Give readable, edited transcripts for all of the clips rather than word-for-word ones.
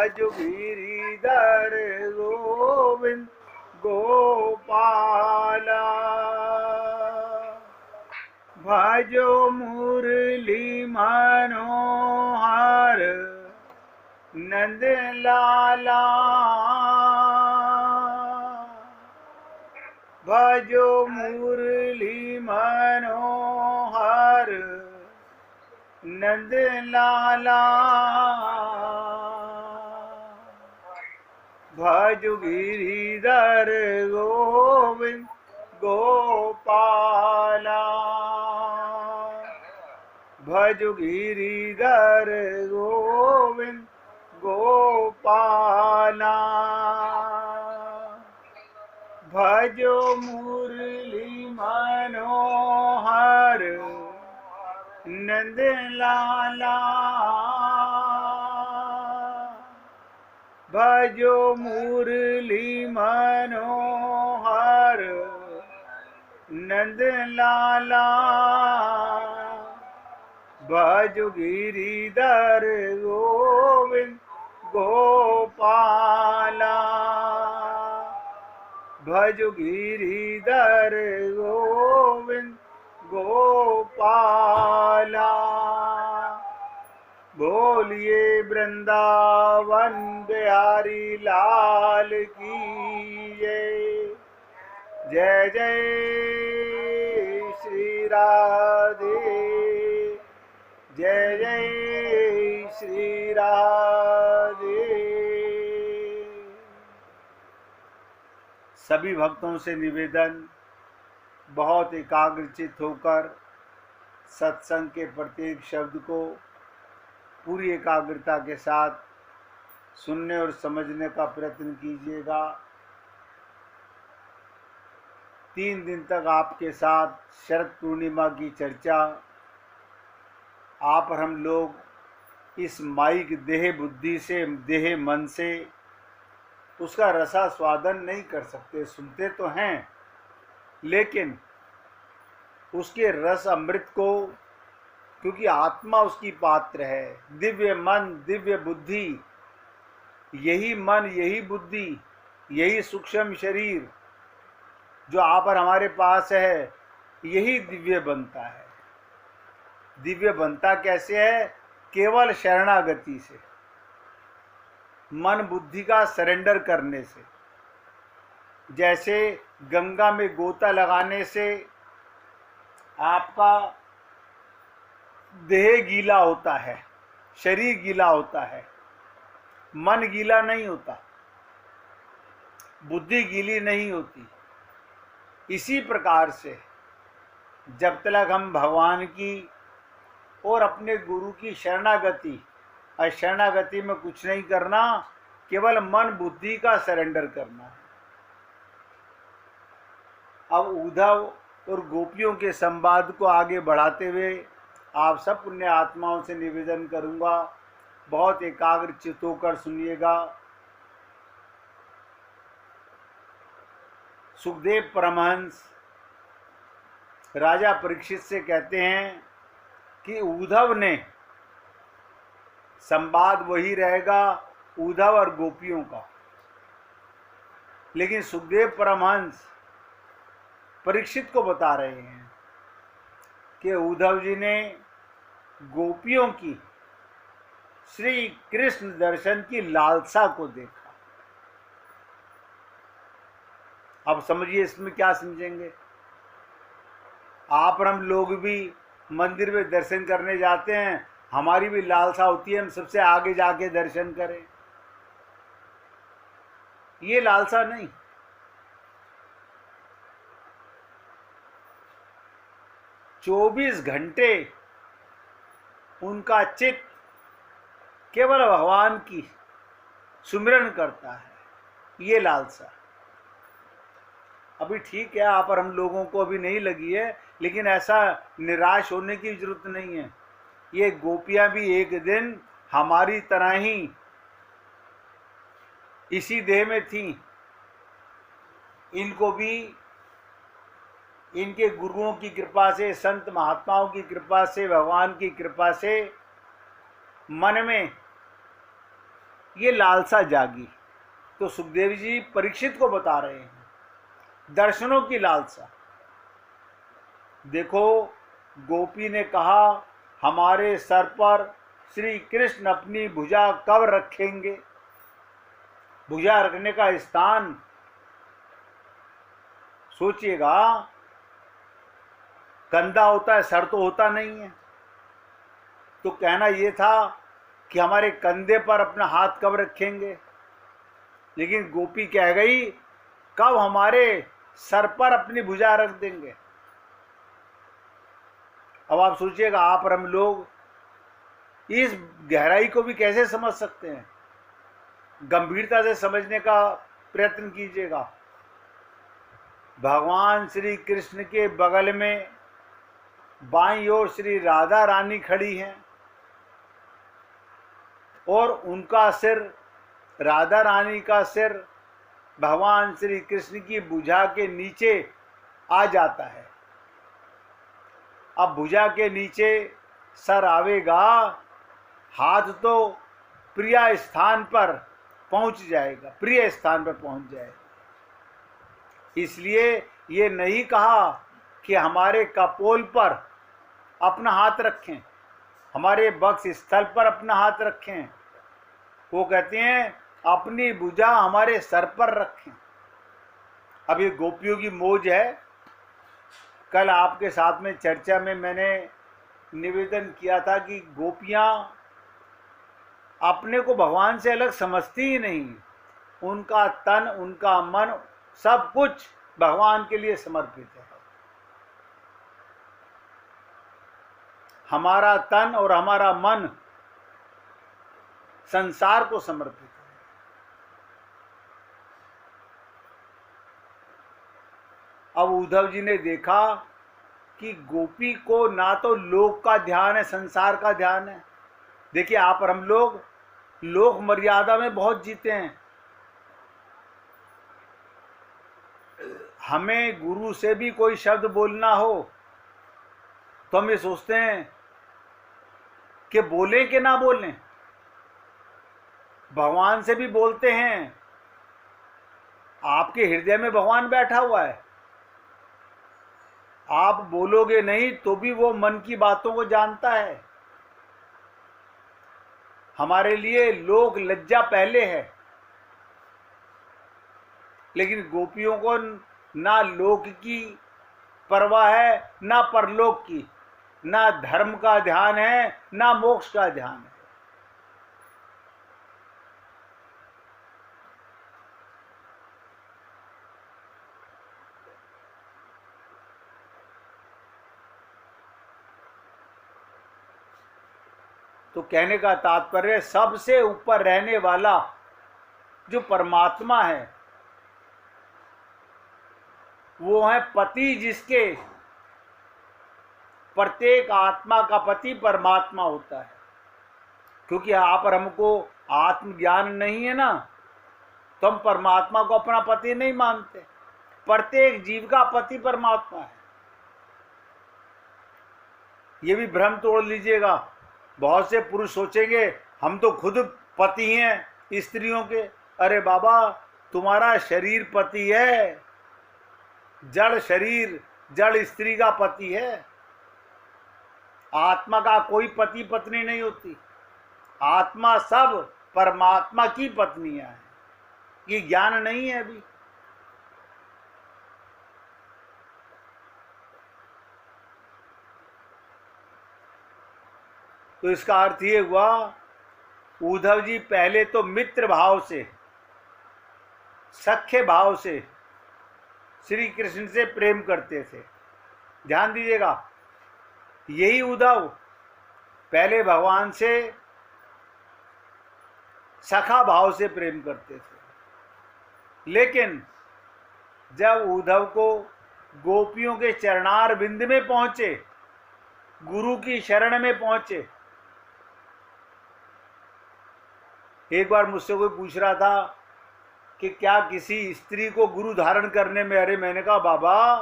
भजो गिरिधर गोविंद गोपाला, भजो मुरली मनोहर नंद लाला, भजो मुरली मनोहर नंद लाला, भजो गिरिधर गोविंद गोपाला, भजो गिरिधर गोविंद गोपाला, भजो मुरली मनोहर नंद लाला, भजो मुरली मनोहर नंद लाला, भजो गिरिधर गोविंद गोपाला, भजो गिरिधर गोविंद गोपाला। बोलिए वृंदावन बिहारी लाल की जय। जय जय श्री राधे, जय जय श्री राधे। सभी भक्तों से निवेदन, बहुत एकाग्रचित होकर सत्संग के प्रत्येक शब्द को पूरी एकाग्रता के साथ सुनने और समझने का प्रयत्न कीजिएगा। 3 दिन तक आपके साथ शरद पूर्णिमा की चर्चा, आप और हम लोग इस माइक देह बुद्धि से, देह मन से उसका रसास्वादन नहीं कर सकते। सुनते तो हैं, लेकिन उसके रस अमृत को, क्योंकि आत्मा उसकी पात्र है, दिव्य मन दिव्य बुद्धि, यही मन यही बुद्धि यही सूक्ष्म शरीर जो आप और हमारे पास है, यही दिव्य बनता है। दिव्य बनता कैसे है? केवल शरणागति से, मन बुद्धि का सरेंडर करने से। जैसे गंगा में गोता लगाने से आपका देह गीला होता है, शरीर गीला होता है, मन गीला नहीं होता, बुद्धि गीली नहीं होती। इसी प्रकार से जब तक हम भगवान की और अपने गुरु की शरणागति, और शरणागति में कुछ नहीं करना, केवल मन बुद्धि का सरेंडर करना है। अब उद्धव और गोपियों के संवाद को आगे बढ़ाते हुए आप सब पुण्य आत्माओं से निवेदन करूंगा, बहुत एकाग्रचित होकर सुनिएगा। सुखदेव परमहंस राजा परीक्षित से कहते हैं कि उद्धव ने, संवाद वही रहेगा उद्धव और गोपियों का, लेकिन सुखदेव परमहंस परीक्षित को बता रहे हैं कि उद्धव जी ने गोपियों की श्री कृष्ण दर्शन की लालसा को देखा। अब समझिए इसमें क्या समझेंगे। आप और हम लोग भी मंदिर में दर्शन करने जाते हैं, हमारी भी लालसा होती है हम सबसे आगे जाके दर्शन करें। ये लालसा नहीं, 24 घंटे उनका चित्त केवल भगवान की सुमिरन करता है, ये लालसा। अभी ठीक है, आप और हम लोगों को अभी नहीं लगी है, लेकिन ऐसा निराश होने की जरूरत नहीं है। ये गोपियां भी एक दिन हमारी तरह ही इसी देह में थी। इनको भी इनके गुरुओं की कृपा से, संत महात्माओं की कृपा से, भगवान की कृपा से मन में ये लालसा जागी। तो सुखदेव जी परीक्षित को बता रहे हैं दर्शनों की लालसा। देखो, गोपी ने कहा हमारे सर पर श्री कृष्ण अपनी भुजा कब रखेंगे। भुजा रखने का स्थान सोचिएगा, कंधा होता है, सर तो होता नहीं है। तो कहना यह था कि हमारे कंधे पर अपना हाथ कब रखेंगे, लेकिन गोपी कह गई कब हमारे सर पर अपनी भुजा रख देंगे। अब आप सोचिएगा, आप और हम लोग इस गहराई को भी कैसे समझ सकते हैं। गंभीरता से समझने का प्रयत्न कीजिएगा। भगवान श्री कृष्ण के बगल में बाईं ओर श्री राधा रानी खड़ी हैं और उनका सिर, राधा रानी का सिर भगवान श्री कृष्ण की भुजा के नीचे आ जाता है। अब भुजा के नीचे सर आवेगा, हाथ तो प्रिय स्थान पर पहुंच जाएगा, प्रिय स्थान पर पहुंच जाएगा। इसलिए ये नहीं कहा कि हमारे कपोल पर अपना हाथ रखें, हमारे वक्ष स्थल पर अपना हाथ रखें। वो कहते हैं अपनी भुजा हमारे सर पर रखें। अब ये गोपियों की मौज है। कल आपके साथ में चर्चा में मैंने निवेदन किया था कि गोपियां अपने को भगवान से अलग समझती ही नहीं। उनका तन, उनका मन, सब कुछ भगवान के लिए समर्पित है। हमारा तन और हमारा मन संसार को समर्पित है। अब उद्धव जी ने देखा कि गोपी को ना तो लोक का ध्यान है, संसार का ध्यान है। देखिए, आप और हम लोग लोक मर्यादा में बहुत जीते हैं। हमें गुरु से भी कोई शब्द बोलना हो तो हम ये सोचते हैं कि बोलें कि ना बोलें। भगवान से भी बोलते हैं, आपके हृदय में भगवान बैठा हुआ है। आप बोलोगे नहीं तो भी वो मन की बातों को जानता है। हमारे लिए लोक लज्जा पहले है, लेकिन गोपियों को ना लोक की परवाह है, ना परलोक की, ना धर्म का ध्यान है, ना मोक्ष का ध्यान है। तो कहने का तात्पर्य, सबसे ऊपर रहने वाला जो परमात्मा है वो है पति, जिसके प्रत्येक आत्मा का पति परमात्मा होता है। क्योंकि आप और हमको आत्मज्ञान नहीं है ना, तो हम परमात्मा को अपना पति नहीं मानते। प्रत्येक जीव का पति परमात्मा है। ये भी भ्रम तोड़ लीजिएगा। बहुत से पुरुष सोचेंगे हम तो खुद पति हैं स्त्रियों के। अरे बाबा, तुम्हारा शरीर पति है, जड़ शरीर, जड़ स्त्री का पति है। आत्मा का कोई पति पत्नी नहीं होती। आत्मा सब परमात्मा की पत्नियां हैं। ये ज्ञान नहीं है अभी। तो इसका अर्थ ये हुआ, उद्धव जी पहले तो मित्र भाव से, सख्य भाव से श्री कृष्ण से प्रेम करते थे। ध्यान दीजिएगा, यही उद्धव पहले भगवान से सखा भाव से प्रेम करते थे। लेकिन जब उद्धव को गोपियों के चरणार बिंद में पहुंचे, गुरु की शरण में पहुंचे। एक बार मुझसे कोई पूछ रहा था कि क्या किसी स्त्री को गुरु धारण करने में, अरे मैंने कहा बाबा,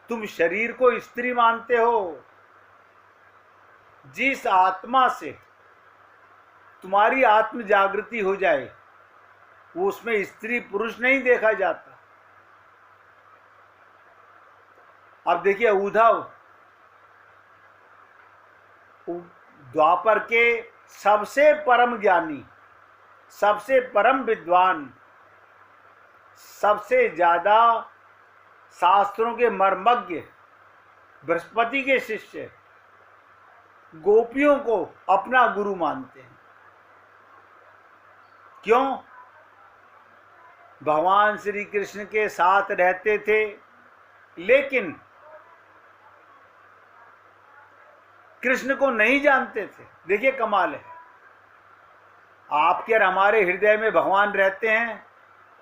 तुम शरीर को स्त्री मानते हो। जिस आत्मा से तुम्हारी आत्म जागृति हो जाए, वो उसमें स्त्री पुरुष नहीं देखा जाता। अब देखिए उद्धव द्वापर के सबसे परम ज्ञानी, सबसे परम विद्वान, सबसे ज्यादा शास्त्रों के मर्मज्ञ, बृहस्पति के शिष्य, गोपियों को अपना गुरु मानते हैं। क्यों? भगवान श्री कृष्ण के साथ रहते थे, लेकिन कृष्ण को नहीं जानते थे। देखिए कमाल है, आपके और हमारे हृदय में भगवान रहते हैं।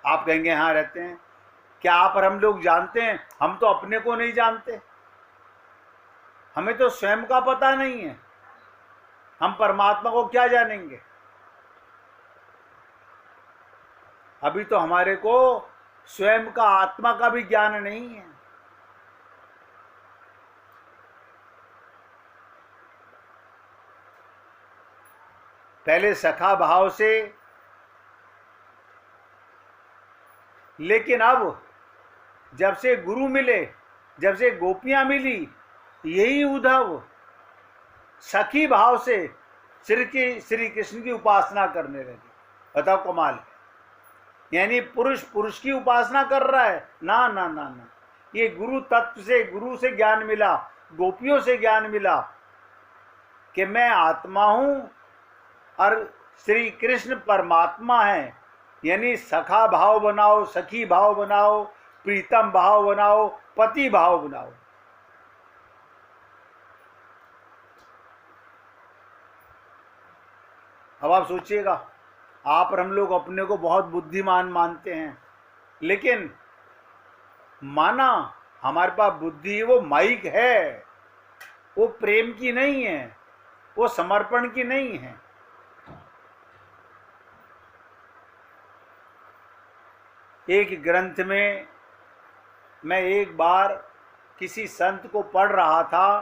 आप कहेंगे हाँ रहते हैं। क्या आप और हम लोग जानते हैं? हम तो अपने को नहीं जानते, हमें तो स्वयं का पता नहीं है, हम परमात्मा को क्या जानेंगे? अभी तो हमारे को स्वयं का, आत्मा का भी ज्ञान नहीं है। पहले सखा भाव से, लेकिन अब जब से गुरु मिले, जब से गोपियां मिली, यही उद्धव सखी भाव से श्री कृष्ण की उपासना करने लगे। बताओ कमाल है। यानी पुरुष पुरुष की उपासना कर रहा है? ना ना ना ना, ये गुरु तत्व से, गुरु से ज्ञान मिला, गोपियों से ज्ञान मिला कि मैं आत्मा हूं और श्री कृष्ण परमात्मा है। यानी सखा भाव बनाओ, सखी भाव बनाओ, प्रीतम भाव बनाओ, पति भाव बनाओ। अब आप सोचिएगा, आप और हम लोग अपने को बहुत बुद्धिमान मानते हैं, लेकिन माना हमारे पास बुद्धि, वो माइक है, वो प्रेम की नहीं है, वो समर्पण की नहीं है। एक ग्रंथ में मैं एक बार किसी संत को पढ़ रहा था,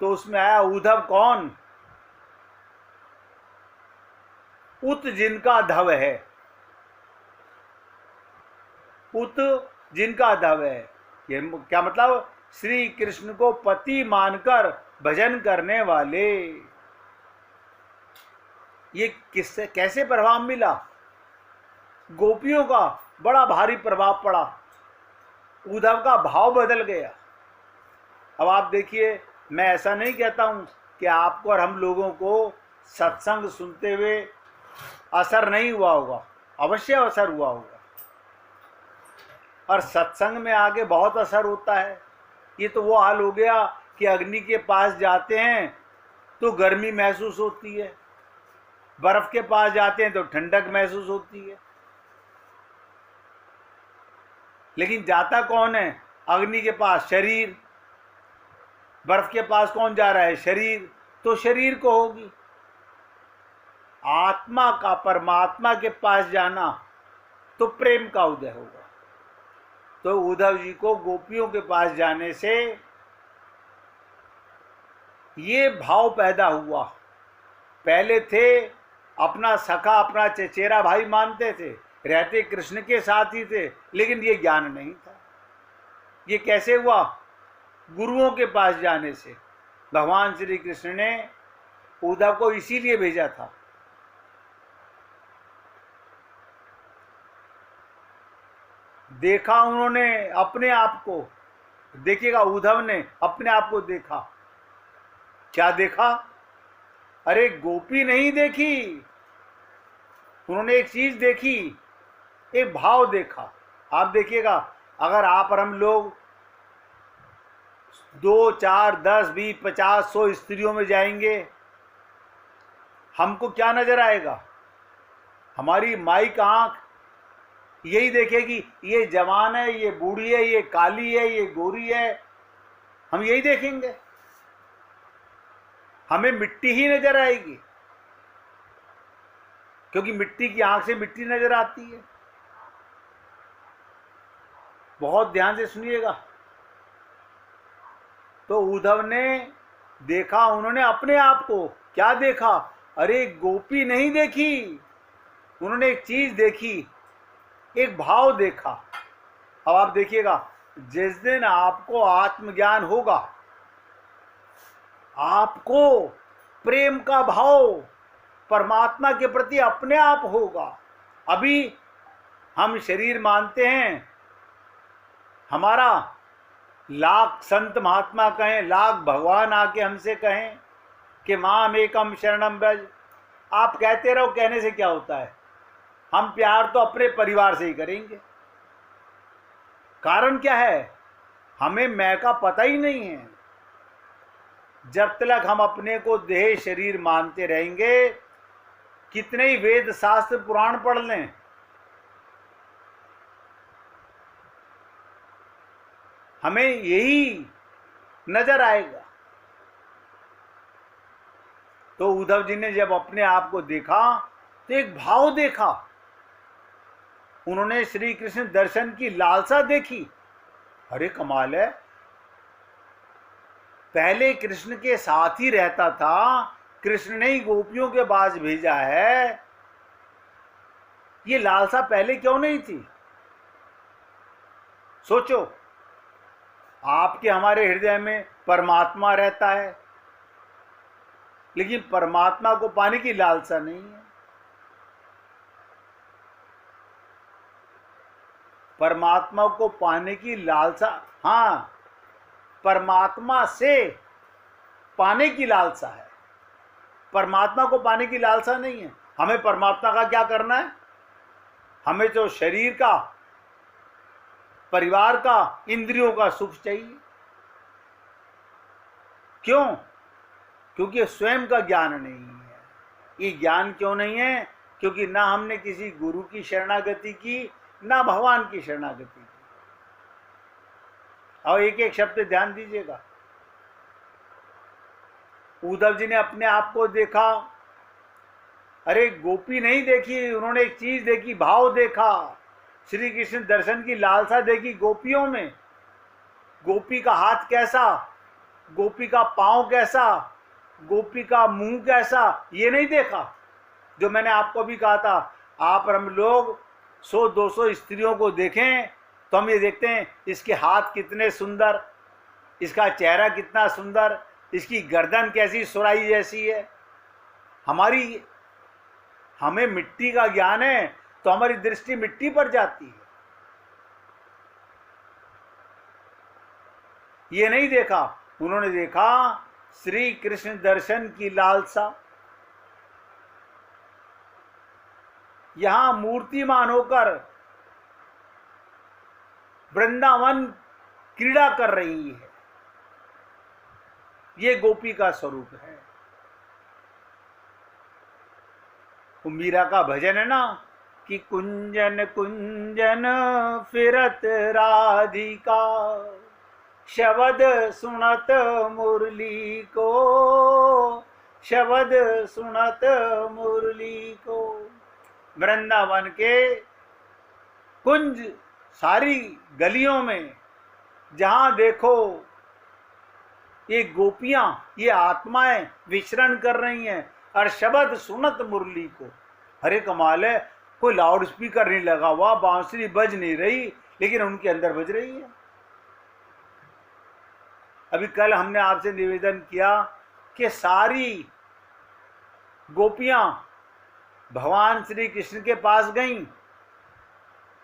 तो उसमें आया उद्धव कौन? उत जिनका धव है, उत जिनका धव है। ये क्या मतलब? श्री कृष्ण को पति मानकर भजन करने वाले। ये किससे, कैसे प्रभाव मिला? गोपियों का बड़ा भारी प्रभाव पड़ा, उद्धव का भाव बदल गया। अब आप देखिए, मैं ऐसा नहीं कहता हूं कि आपको और हम लोगों को सत्संग सुनते हुए असर नहीं हुआ होगा, अवश्य असर हुआ होगा, और सत्संग में आगे बहुत असर होता है। ये तो वो हाल हो गया कि अग्नि के पास जाते हैं तो गर्मी महसूस होती है, बर्फ के पास जाते हैं तो ठंडक महसूस होती है। लेकिन जाता कौन है? अग्नि के पास शरीर, बर्फ के पास कौन जा रहा है? शरीर। तो शरीर को होगी। आत्मा का परमात्मा के पास जाना तो प्रेम का उदय होगा। तो उद्धव जी को गोपियों के पास जाने से ये भाव पैदा हुआ। पहले थे अपना सखा, अपना चचेरा भाई मानते थे, रहते कृष्ण के साथ ही थे, लेकिन ये ज्ञान नहीं था। ये कैसे हुआ? गुरुओं के पास जाने से। भगवान श्री कृष्ण ने उद्धव को इसीलिए भेजा था। देखा उन्होंने अपने आप को। देखिएगा, उद्धव ने अपने आप को देखा। क्या देखा? अरे गोपी नहीं देखी, उन्होंने एक चीज देखी, एक भाव देखा। आप देखिएगा, अगर आप और हम लोग 2, 4, 10, 20, 50, 100 स्त्रियों में जाएंगे, हमको क्या नजर आएगा? हमारी माइक आंख यही देखेगी, ये जवान है, ये बूढ़ी है, ये काली है, ये गोरी है। हम यही देखेंगे, हमें मिट्टी ही नजर आएगी, क्योंकि मिट्टी की आंख से मिट्टी नजर आती है। बहुत ध्यान से सुनिएगा। तो उद्धव ने देखा, उन्होंने अपने आप को क्या देखा? अरे गोपी नहीं देखी, उन्होंने एक चीज देखी, एक भाव देखा। अब आप देखिएगा, जिस दिन आपको आत्मज्ञान होगा, आपको प्रेम का भाव परमात्मा के प्रति अपने आप होगा। अभी हम शरीर मानते हैं, हमारा लाख संत महात्मा कहें, लाख भगवान आके हमसे कहें कि माम एकम शरणम ब्रज, आप कहते रहो, कहने से क्या होता है? हम प्यार तो अपने परिवार से ही करेंगे। कारण क्या है? हमें मैं का पता ही नहीं है। जब तक हम अपने को देह शरीर मानते रहेंगे, कितने ही वेद शास्त्र पुराण पढ़ लें, हमें यही नजर आएगा। तो उद्धव जी ने जब अपने आप को देखा तो एक भाव देखा, उन्होंने श्री कृष्ण दर्शन की लालसा देखी। अरे कमाल है, पहले कृष्ण के साथ ही रहता था, कृष्ण ने ही गोपियों के पास भेजा है, ये लालसा पहले क्यों नहीं थी? सोचो, आपके हमारे हृदय में परमात्मा रहता है, लेकिन परमात्मा को पाने की लालसा नहीं है। परमात्मा को पाने की लालसा, हाँ, परमात्मा से पाने की लालसा है, परमात्मा को पाने की लालसा नहीं है। हमें परमात्मा का क्या करना है? हमें तो शरीर का, परिवार का, इंद्रियों का सुख चाहिए। क्यों? क्योंकि स्वयं का ज्ञान नहीं है। ये ज्ञान क्यों नहीं है? क्योंकि ना हमने किसी गुरु की शरणागति की, ना भगवान की शरणागति की। और एक एक शब्द ध्यान दीजिएगा। उद्धव जी ने अपने आप को देखा, अरे गोपी नहीं देखी, उन्होंने एक चीज देखी, भाव देखा, श्री कृष्ण दर्शन की लालसा देखी गोपियों में। गोपी का हाथ कैसा, गोपी का पांव कैसा, गोपी का मुंह कैसा, ये नहीं देखा। जो मैंने आपको भी कहा था, आप हम लोग 100-200 स्त्रियों को देखें तो हम ये देखते हैं, इसके हाथ कितने सुंदर, इसका चेहरा कितना सुंदर, इसकी गर्दन कैसी सुराही जैसी है। हमें मिट्टी का ज्ञान है तो हमारी दृष्टि मिट्टी पर जाती है। ये नहीं देखा, उन्होंने देखा श्री कृष्ण दर्शन की लालसा। यहां मूर्तिमान होकर वृंदावन क्रीड़ा कर रही है, ये गोपी का स्वरूप है। वो मीरा का भजन है ना कि कुंजन कुंजन फिरत राधिका, शब्द सुनत मुरली को, शब्द सुनत मुरली को। वृंदावन के कुंज, सारी गलियों में जहां देखो ये गोपियां, ये आत्माएं विचरण कर रही हैं, और शब्द सुनत मुरली को। अरे कमाल है, कोई लाउड स्पीकर नहीं लगा हुआ, बांसुरी बज नहीं रही, लेकिन उनके अंदर बज रही है। अभी कल हमने आपसे निवेदन किया कि सारी गोपियां भगवान श्री कृष्ण के पास गईं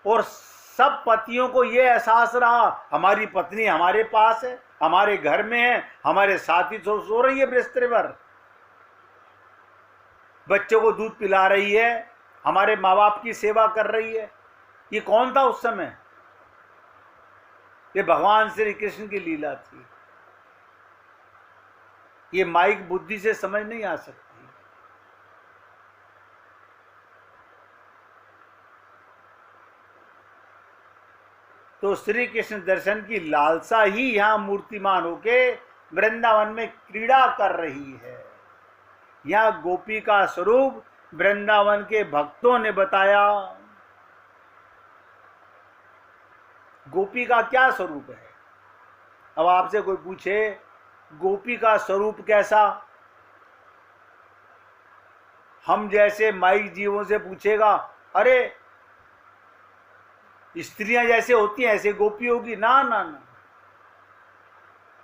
और सब पतियों को यह एहसास रहा, हमारी पत्नी हमारे पास है, हमारे घर में है, हमारे साथी सो रही है बिस्तर पर, बच्चों को दूध पिला रही है, हमारे माँ बाप की सेवा कर रही है। ये कौन था उस समय? ये भगवान श्री कृष्ण की लीला थी। ये माइक बुद्धि से समझ नहीं आ सकती। तो श्री कृष्ण दर्शन की लालसा ही यहां मूर्तिमान होके वृंदावन में क्रीड़ा कर रही है। यह गोपी का स्वरूप वृंदावन के भक्तों ने बताया। गोपी का क्या स्वरूप है? अब आपसे कोई पूछे गोपी का स्वरूप कैसा, हम जैसे माइक जीवों से पूछेगा, अरे स्त्रियां जैसे होती हैं ऐसे गोपी होगी? ना ना ना,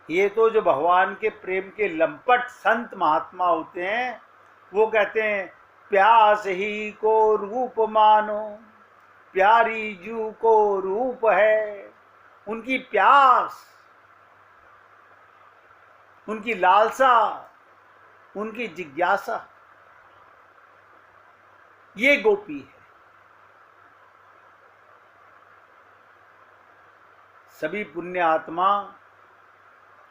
ये तो जो भगवान के प्रेम के लंपट संत महात्मा होते हैं वो कहते हैं प्यास ही को रूप मानो, प्यारी जू को रूप है। उनकी प्यास, उनकी लालसा, उनकी जिज्ञासा, ये गोपी है। सभी पुण्य आत्मा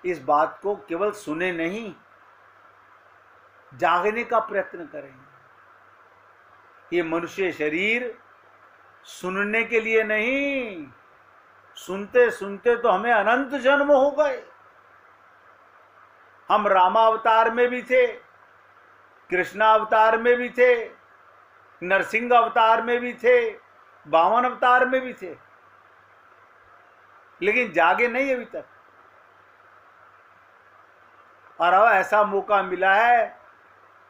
इस बात को केवल सुने नहीं, जागने का प्रयत्न करें। ये मनुष्य शरीर सुनने के लिए नहीं, सुनते सुनते तो हमें अनंत जन्म हो गए। हम रामावतार में भी थे, कृष्णावतार में भी थे, नरसिंह अवतार में भी थे, वामन अवतार में भी थे, लेकिन जागे नहीं अभी तक। और अब ऐसा मौका मिला है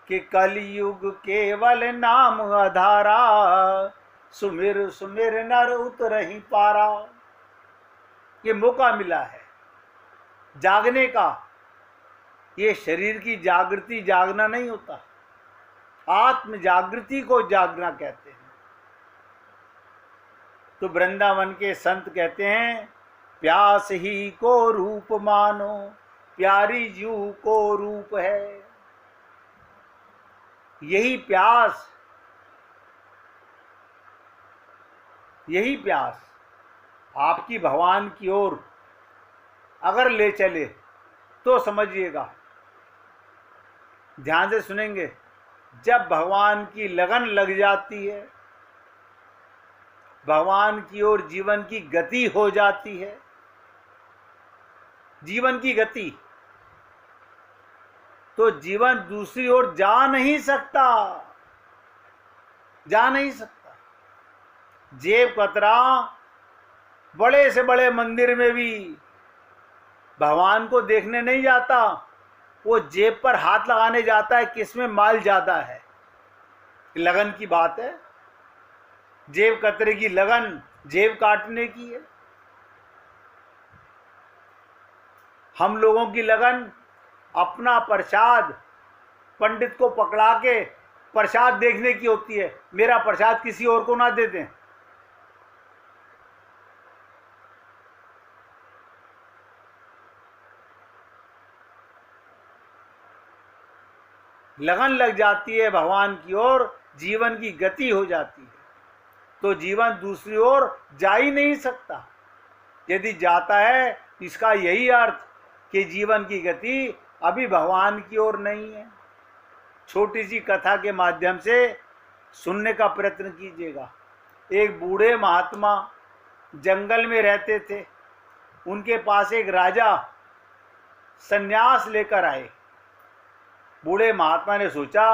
कि कलयुग केवल नाम आधारा, सुमिर सुमिर नर उतरहि पारा। ये मौका मिला है जागने का। ये शरीर की जागृति जागना नहीं होता, आत्म जागृति को जागना कहते हैं। तो वृंदावन के संत कहते हैं प्यास ही को रूप मानो, प्यारी जू को रूप है। यही प्यास, यही प्यास आपकी भगवान की ओर अगर ले चले तो समझिएगा, ध्यान से सुनेंगे, जब भगवान की लगन लग जाती है, भगवान की ओर जीवन की गति हो जाती है, जीवन की गति, तो जीवन दूसरी ओर जा नहीं सकता, जा नहीं सकता। जेब कतरा बड़े से बड़े मंदिर में भी भगवान को देखने नहीं जाता, वो जेब पर हाथ लगाने जाता है किसमें माल ज्यादा है। लगन की बात है, जेब कतरे की लगन जेब काटने की है। हम लोगों की लगन अपना प्रसाद पंडित को पकड़ा के प्रसाद देखने की होती है, मेरा प्रसाद किसी और को ना दे दें। लगन लग जाती है भगवान की ओर, जीवन की गति हो जाती है, तो जीवन दूसरी ओर जा ही नहीं सकता। यदि जाता है इसका यही अर्थ कि जीवन की गति अभी भगवान की ओर नहीं है। छोटी सी कथा के माध्यम से सुनने का प्रयत्न कीजिएगा। एक बूढ़े महात्मा जंगल में रहते थे, उनके पास एक राजा संन्यास लेकर आए। बूढ़े महात्मा ने सोचा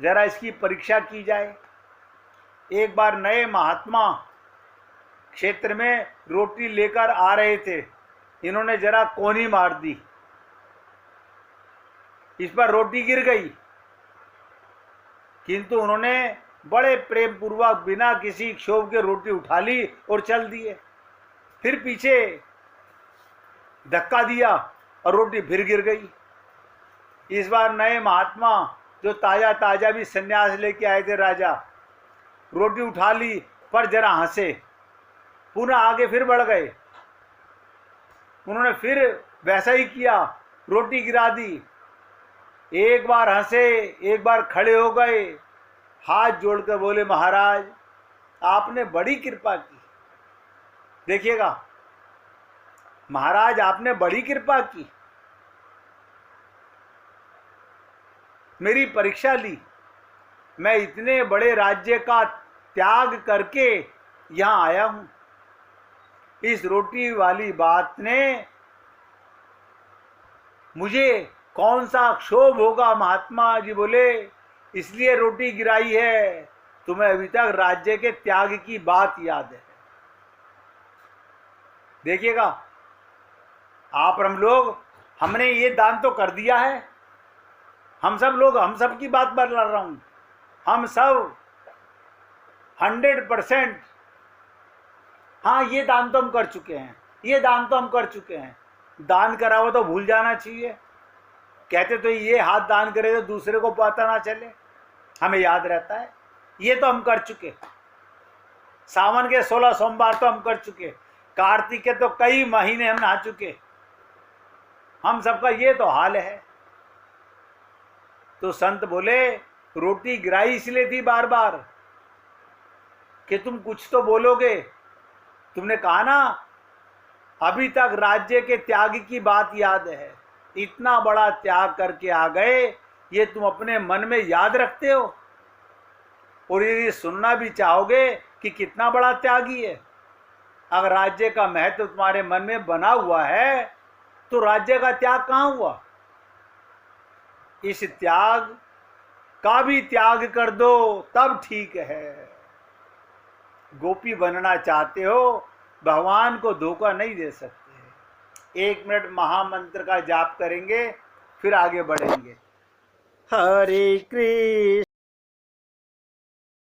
जरा इसकी परीक्षा की जाए। एक बार नए महात्मा क्षेत्र में रोटी लेकर आ रहे थे, इन्होंने जरा कोनी मार दी, इस पर रोटी गिर गई, किंतु उन्होंने बड़े प्रेम पूर्वक बिना किसी क्षोभ के रोटी उठा ली और चल दिए। फिर पीछे धक्का दिया और रोटी फिर गिर गई। इस बार नए महात्मा जो ताजा ताजा भी सन्यास लेके आए थे राजा, रोटी उठा ली पर जरा हंसे, पुनः आगे फिर बढ़ गए। उन्होंने फिर वैसा ही किया, रोटी गिरा दी। एक बार हंसे, एक बार खड़े हो गए, हाथ जोड़कर बोले महाराज आपने बड़ी कृपा की। देखिएगा महाराज आपने बड़ी कृपा की, मेरी परीक्षा ली। मैं इतने बड़े राज्य का त्याग करके यहां आया हूं। इस रोटी वाली बात ने मुझे कौन सा क्षोभ होगा? महात्मा जी बोले इसलिए रोटी गिराई है, तुम्हें अभी तक राज्य के त्याग की बात याद है। देखिएगा आप और हम लोग, हमने ये दान तो कर दिया है, हम सब लोग, हम सब की बात बता रहा हूं, हम सब 100%, हाँ ये दान तो हम कर चुके हैं, ये दान तो हम कर चुके हैं। दान करा हुआ तो भूल जाना चाहिए। कहते तो ये हाथ दान करे तो दूसरे को पता ना चले, हमें याद रहता है। ये तो हम कर चुके। सावन के 16 सोमवार तो हम कर चुके, कार्तिक के तो कई महीने हम नहा चुके। हम सबका ये तो हाल है। तो संत बोले रोटी गिराई इसलिए थी बार बार कि तुम कुछ तो बोलोगे। तुमने कहा ना अभी तक राज्य के त्याग की बात याद है, इतना बड़ा त्याग करके आ गए, ये तुम अपने मन में याद रखते हो? और यदि सुनना भी चाहोगे कि कितना बड़ा त्यागी है, अगर राज्य का महत्व तुम्हारे मन में बना हुआ है तो राज्य का त्याग कहाँ हुआ? इस त्याग का भी त्याग कर दो तब ठीक है। गोपी बनना चाहते हो, भगवान को धोखा नहीं दे सकते। 1 मिनट महामंत्र का जाप करेंगे, फिर आगे बढ़ेंगे। हरे कृष्ण